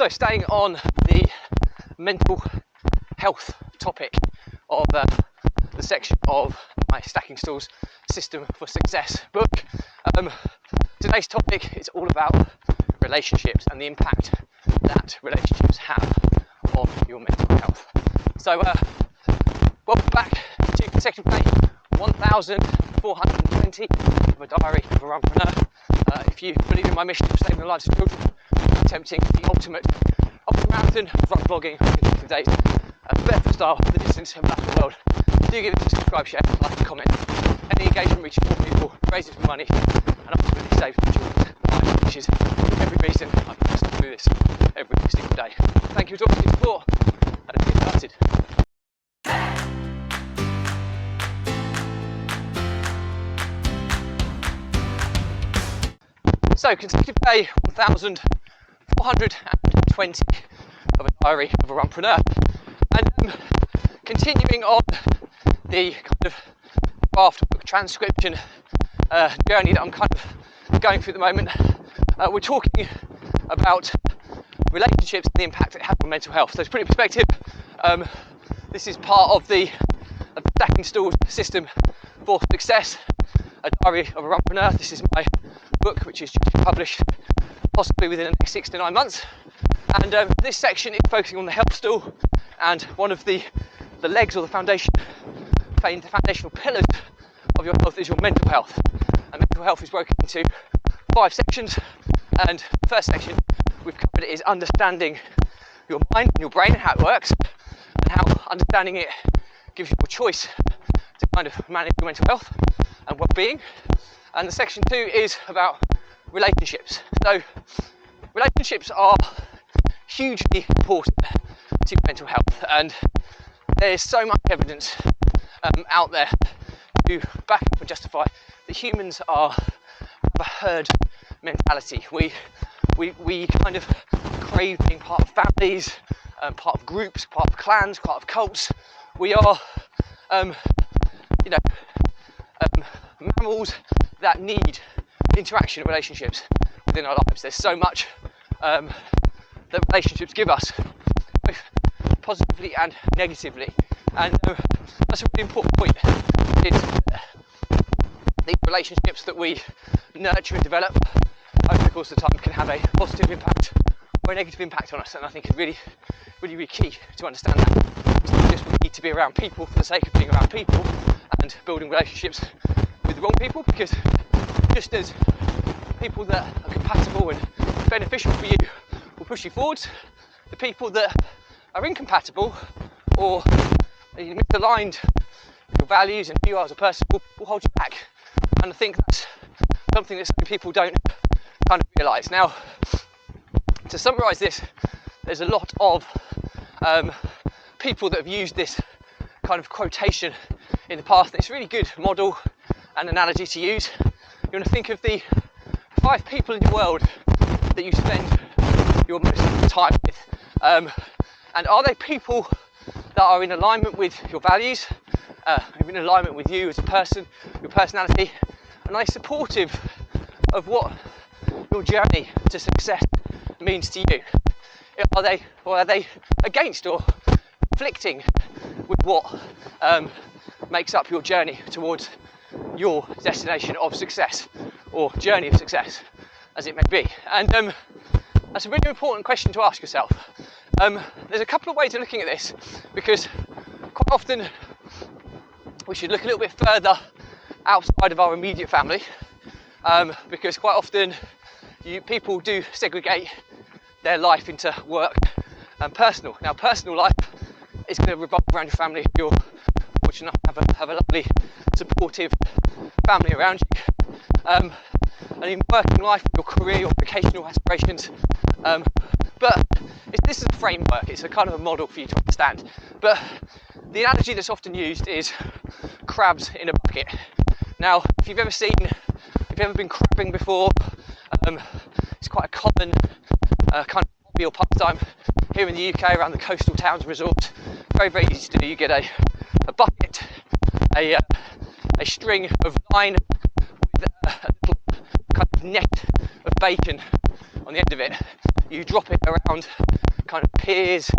So staying on the mental health topic of the section of my Stacking Stools System for Success book, today's topic is all about relationships and the impact that relationships have on your mental health. So welcome back to consecutive day 1420 of a diary of a runpreneur. If you believe in my mission of saving the lives of children, attempting the ultimate marathon of run blogging for consecutive days, barefoot style, the distance of the world, do give it a subscribe, share, like and comment. Any engagement reaches more people, raises more money, and ultimately saves the children's lives, which is every reason I can do this every single day. Thank you for talking to me before, and let's get started. So, consecutive day 1420 of a diary of a runpreneur, and continuing on the kind of draft book transcription journey that I'm kind of going through at the moment. We're talking about relationships and the impact it has on mental health. So to put it in perspective, this is part of the Stacking Stools System for Success, a diary of a runpreneur. This is my book, which is due to be published possibly within the next 6 to 9 months. And this section is focusing on the health stool, and one of the legs or the foundational pillars of your health is your mental health. And mental health is broken into 5 sections, and the first section we've covered is understanding your mind and your brain and how it works, and how understanding it gives you a choice to kind of manage your mental health and well-being. And the section 2 is about relationships. So relationships are hugely important to mental health, and there's so much evidence out there to back up and justify that humans have a herd mentality. We kind of crave being part of families, part of groups, part of clans, part of cults. We are mammals that need interaction and relationships within our lives. There's so much that relationships give us, both positively and negatively, and that's a really important point. These relationships that we nurture and develop over the course of time can have a positive impact or a negative impact on us, and I think it's really key to understand that. It's not just we need to be around people for the sake of being around people and building relationships with the wrong people, because just as people that are compatible and beneficial for you will push you forwards, the people that are incompatible or misaligned with your values and who you are as a person will hold you back. And I think that's something that some people don't kind of realise. Now, to summarise this, there's a lot of people that have used this kind of quotation in the past. It's a really good model and analogy to use. You want to think of the 5 people in your world that you spend your most time with, and are they people that are in alignment with your values, in alignment with you as a person, your personality, and are they supportive of what your journey to success means to you? Are they against or conflicting with what makes up your journey towards your destination of success, or journey of success, as it may be? And that's a really important question to ask yourself. There's a couple of ways of looking at this, because quite often we should look a little bit further outside of our immediate family, because quite often people do segregate their life into work and personal. Now, personal life is going to revolve around your family if you're fortunate enough to have a lovely, supportive family around you. And in working life, your career, your vocational aspirations. But this is a framework, it's a kind of a model for you to understand. But the analogy that's often used is crabs in a bucket. Now, if you've ever been crabbing before, it's quite a common kind of hobby or pastime here in the UK around the coastal towns and resorts. Very, very easy to do. You get a bucket, a string of line with a little kind of net of bacon on the end of it. you drop it around kind of piers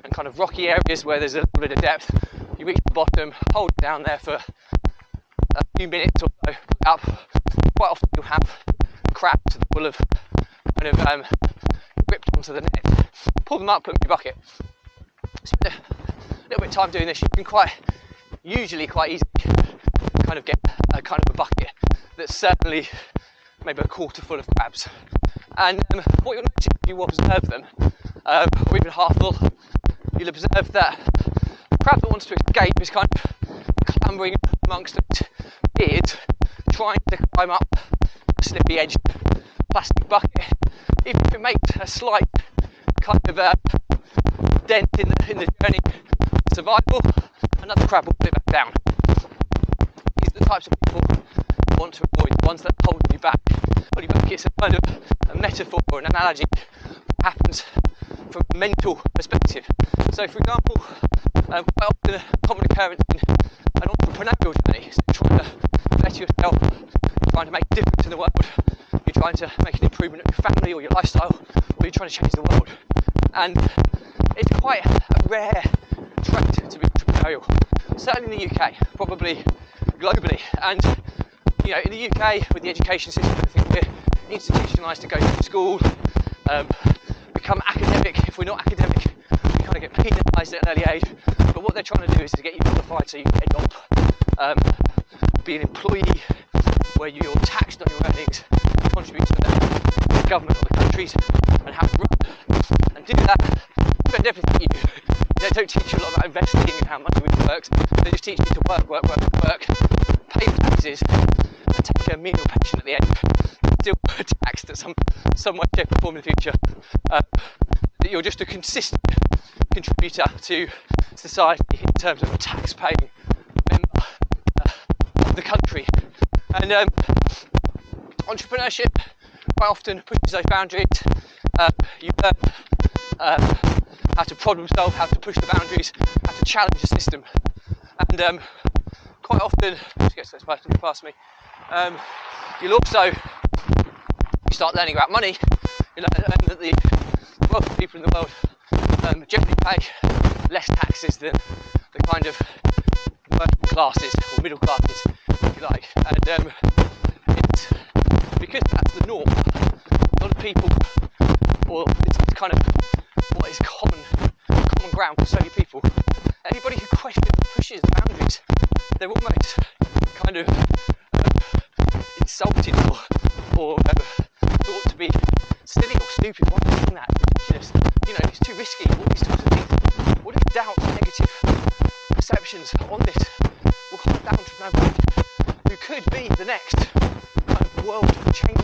and kind of rocky areas where there's a little bit of depth. You reach the bottom, hold it down there for a few minutes or so, up. Quite often you'll have crabs that will have kind of gripped onto the net. Pull them up, put them in your bucket. Spend a little bit of time doing this. You can usually quite easily kind of get a kind of a bucket that's certainly maybe a quarter full of crabs. And what you'll notice if you observe them, or even half full, you'll observe that the crab that wants to escape is kind of clambering amongst its beards, trying to climb up a slippy edged plastic bucket. Even if it makes a slight kind of dent in the journey of survival, another crab will put it back down. These are the types of people you want to avoid, the ones that hold you back. Hold you back, it's a kind of a metaphor or an analogy that happens from a mental perspective. So for example, quite often a common occurrence in an entrepreneurial journey is trying to better yourself, trying to make a difference in the world, you're trying to make an improvement of your family or your lifestyle, or you're trying to change the world. And it's quite a rare trait to be entrepreneurial, certainly in the UK, probably globally. And you know, in the UK, with the education system, I think we're institutionalised to go to school, become academic. If we're not academic, we kind of get penalised at an early age. But what they're trying to do is to get you qualified so you can get a job, be an employee where you're taxed on your earnings, contribute to the government or the countries, and have a run. And do that, spend everything you do. They don't teach you a lot about investing and how money really works. They just teach you to work, pay taxes, and take a menial pension at the end. Still taxed at some way, shape or form in the future. You're just a consistent contributor to society in terms of a tax-paying member of the country. And entrepreneurship quite often pushes those boundaries. You learn how to problem solve, how to push the boundaries, how to challenge the system. And quite often, just get this person past me, you'll also start learning about money. You learn that the wealthy people in the world generally pay less taxes than the kind of working classes or middle classes, if you like. And it's because that's the norm. A lot of people, or it's kind of what is common ground for so many people. Anybody who questions and pushes the boundaries, they're almost kind of insulted or thought to be silly or stupid. Why are you doing that? It's ridiculous. You know, it's too risky. All these types of things. What if doubts and negative perceptions on this will hold down entrepreneur who could be the next kind of world-changing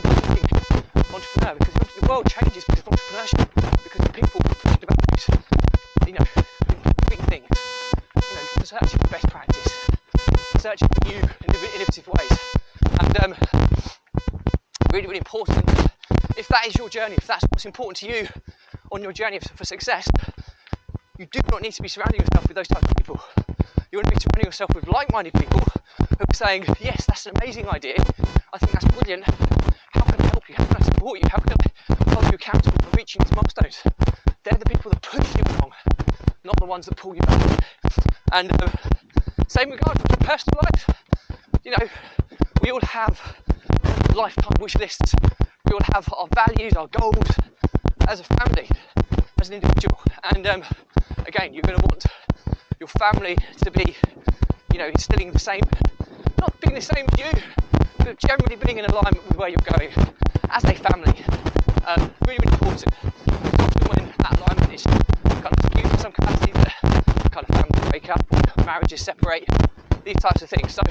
entrepreneur? Because the world changes because of entrepreneurship, because of people pushing the boundaries. You know, big things. You know, searching for best practice, searching for new, innovative ways, and really, really important. If that is your journey, if that's what's important to you on your journey for success, you do not need to be surrounding yourself with those types of people. You want to be surrounding yourself with like-minded people who are saying, yes, that's an amazing idea, I think that's brilliant, how can I help you, how can I support you, how can I hold you accountable for reaching these milestones? They're the people that push you along, not the ones that pull you back. And same regard to personal life. You know, we all have lifetime wish lists. We all have our values, our goals as a family, as an individual. And again, you're going to want your family to be, you know, instilling the same, not being the same as you, but generally being in alignment with where you're going as a family. Really, really important. Often when that alignment is kind of skewed in some capacities, that kind of families break up, or marriages separate, these types of things. So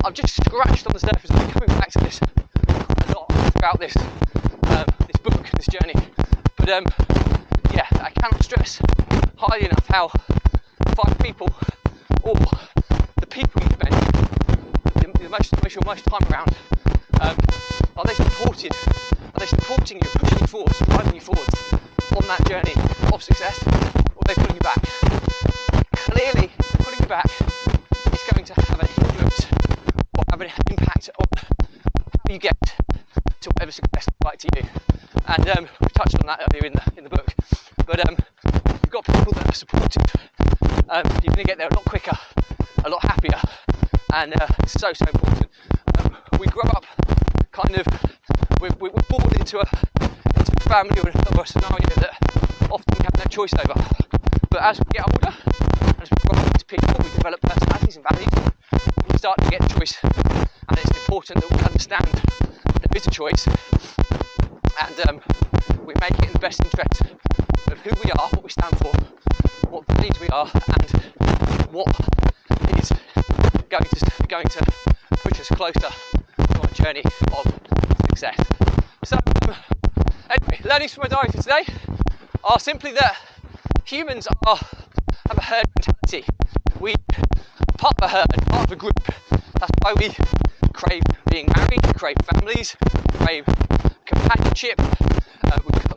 I've just scratched on the surface. I've been coming back to this quite a lot throughout this this book, this journey. But yeah, I cannot stress highly enough how 5 people, or the people you spend your most time around, are they supported? Are they supporting you, pushing you forwards, driving you forwards on that journey of success, or are they pulling you back? Clearly, pulling you back is going to have an influence or have an impact on how you get to whatever success looks like to you. And we've touched on that earlier in the book. But you've got people that are supportive. You're going to get there a lot quicker, a lot happier, and it's so important. We grow up kind of, we're born into a family or a scenario that often we have no choice over. But as we get older, as we grow up into people, we develop personalities and values, we start to get a choice. And it's important that we understand there is a choice, and we make it in the best interest of who we are, what we stand for, what values we are, and what is going to push us closer to our journey of success. So anyway, learnings from my diary for today are simply that humans have a herd mentality. We are part of a herd, part of a group. That's why we crave being married, crave families, crave companionship,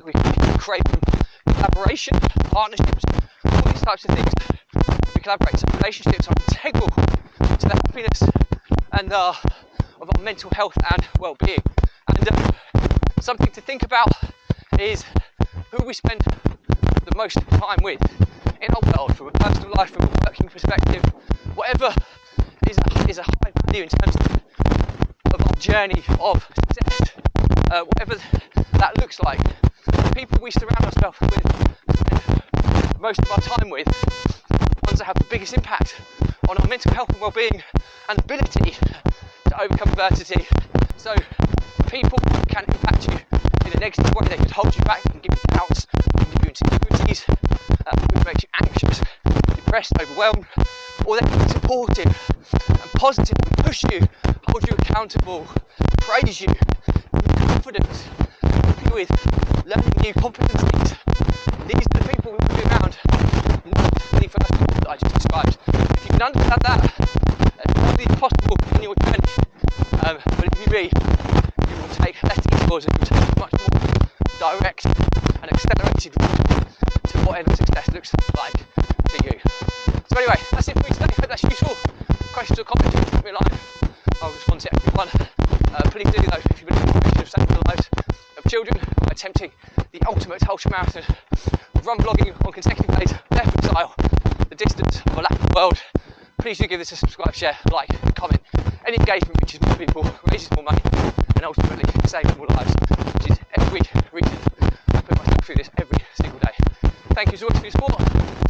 we crave collaboration, partnerships, all these types of things. We collaborate, so relationships are integral to the happiness and of our mental health and well-being. And something to think about is who we spend the most time with in our world, from a personal life, from a working perspective, whatever is a high value in terms of our journey of success, whatever that looks like. The people we surround ourselves with, spend most of our time with, the ones that have the biggest impact on our mental health and well-being and ability to overcome adversity. So people can impact you in a negative way. They can hold you back, they can give you doubts, they can give you insecurities, which makes you anxious, depressed, overwhelmed, or they can be supportive and positive and push you, hold you accountable, praise you, give you confidence, help you with learning new competencies. These are the people we want to be around, not the first people that I just described. If you can understand that, it's only possible in your journey. But if you read, you will take less detours and you will take a much more direct and accelerated route to whatever success looks like to you. So anyway, that's it for me today. I hope that's useful. Questions or comments, you can put me a line. I'll respond to everyone. Please do though, if you believe in the mission of saving the lives of children by attempting the ultimate ultramarathon of run vlogging on consecutive days, barefoot style, the distance of a lap of the world, please do give this a subscribe, share, like, comment. Any engagement reaches more people, raises more money, and ultimately saves more lives, which is every reason I put myself through this every single day. Thank you as always for your support.